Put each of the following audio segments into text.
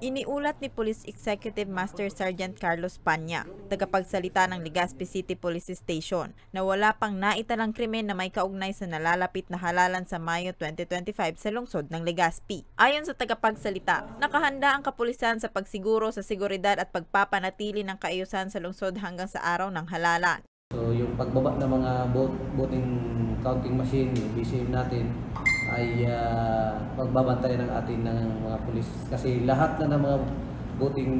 Iniulat ni Police Executive Master Sergeant Carlos Panya, tagapagsalita ng Legazpi City Police Station, na wala pang naitalang krimen na may kaugnay sa nalalapit na halalan sa Mayo 2025 sa lungsod ng Legazpi. Ayon sa tagapagsalita, nakahanda ang kapulisan sa pagsiguro sa seguridad at pagpapanatili ng kaayusan sa lungsod hanggang sa araw ng halalan. So yung pagbaba ng mga voting counting machine, yung BCM natin, ay pagbabantay ng ating ng mga pulis. Kasi lahat na ng mga voting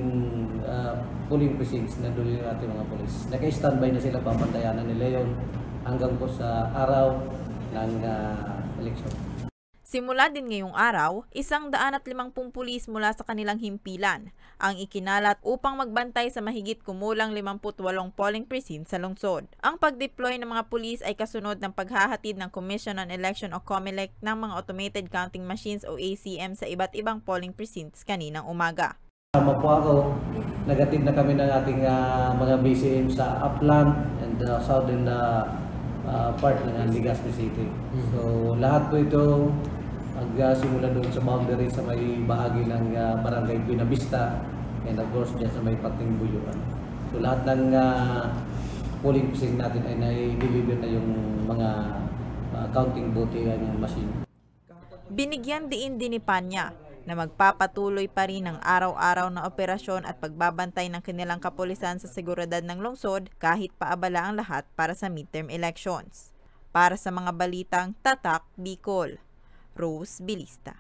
polling precincts na doon yung ating mga pulis. Naka-standby na sila, papantayanan nila yon hanggang po sa araw ng eleksyon. Simula din ngayong araw, 150 pulis mula sa kanilang himpilan ang ikinalat upang magbantay sa mahigit kumulang 58 polling precinct sa lungsod. Ang pag-deploy ng mga pulis ay kasunod ng paghahatid ng Commission on Election o COMELEC ng mga automated counting machines o ACM sa iba't ibang polling precincts kaninang umaga. Tama po ako, nagatid na kami ng ating mga BCM sa upland and southern part ng Legazpi City. So lahat po ito simula doon sa boundary sa may bahagi ng Barangay Buenavista and of course dyan sa may Pating Buyuan. So lahat ng polling precinct natin ay nai-deliver na yung mga counting voting machine. Binigyan din ni Panya na magpapatuloy pa rin ang araw-araw na operasyon at pagbabantay ng kanilang kapulisan sa seguridad ng lungsod kahit paabala ang lahat para sa midterm elections. Para sa mga balitang Tatak Bicol, Rose Bilista.